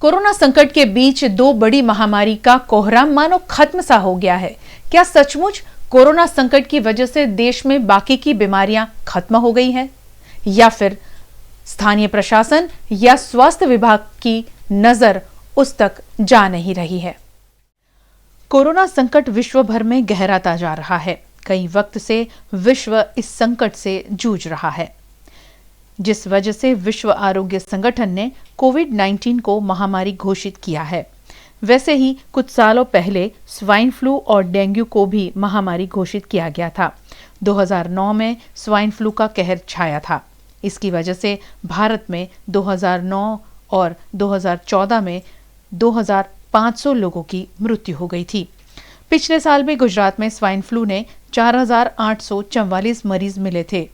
Corona संकट के बीच दो बड़ी महामारी का कोहराम मानो खत्म सा हो गया है। क्या सचमुच कोरोना संकट की वजह से देश में बाकी की बीमारियां खत्म हो गई हैं, या फिर स्थानीय प्रशासन या स्वास्थ्य विभाग की नजर उस तक जा नहीं रही है? कोरोना संकट विश्व भर में गहराता जा रहा है। कई वक्त से विश्व इस संकट से जूझ रहा है, जिस वजह से विश्व आरोग्य संगठन ने कोविड-19 को महामारी घोषित किया है। वैसे ही कुछ सालों पहले स्वाइन फ्लू और डेंगू को भी महामारी घोषित किया गया था। 2009 में स्वाइन फ्लू का कहर छाया था। इसकी वजह से भारत में 2009 और 2014 में 2500 लोगों की मृत्यु हो गई थी। पिछले साल भी गुजरात में स्वाइन फ्लू ने 4844 मरीज मिले थे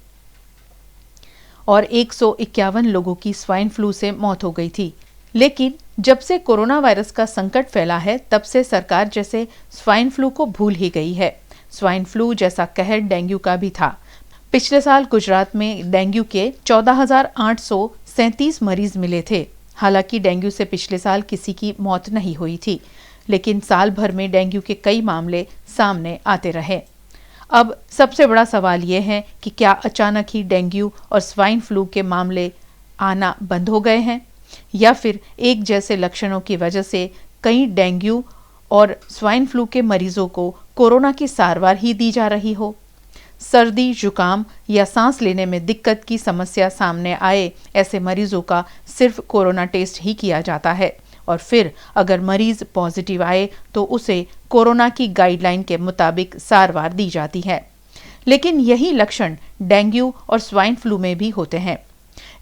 और 151 लोगों की स्वाइन फ्लू से मौत हो गई थी। लेकिन जब से कोरोना वायरस का संकट फैला है, तब से सरकार जैसे स्वाइन फ्लू को भूल ही गई है। स्वाइन फ्लू जैसा कहर डेंगू का भी था। पिछले साल गुजरात में डेंगू के 14,837 मरीज मिले थे। हालांकि डेंगू से पिछले साल किसी की मौत नहीं हुई थी, लेकिन साल भर में डेंगू के कई मामले सामने आते रहे। अब सबसे बड़ा सवाल यह है कि क्या अचानक ही डेंगू और स्वाइन फ्लू के मामले आना बंद हो गए हैं, या फिर एक जैसे लक्षणों की वजह से कई डेंगू और स्वाइन फ्लू के मरीजों को कोरोना की सारवार ही दी जा रही हो। सर्दी, जुकाम या सांस लेने में दिक्कत की समस्या सामने आए ऐसे मरीजों का सिर्फ कोरोना टेस्ट ही किया जाता है, और फिर अगर मरीज पॉजिटिव आए तो उसे कोरोना की गाइडलाइन के मुताबिक सारवार दी जाती है। लेकिन यही लक्षण डेंगू और स्वाइन फ्लू में भी होते हैं।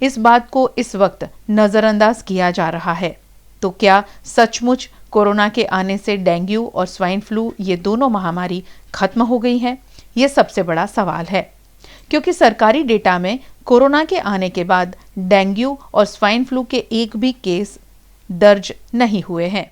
इस बात को इस वक्त नजरअंदाज किया जा रहा है। तो क्या सचमुच कोरोना के आने से डेंगू और स्वाइन फ्लू ये दोनों महामारी खत्म हो गई है? ये सबसे बड़ा सवाल है, क्योंकि सरकारी डेटा में कोरोना के आने के बाद डेंगू और स्वाइन फ्लू के एक भी केस दर्ज नहीं हुए हैं।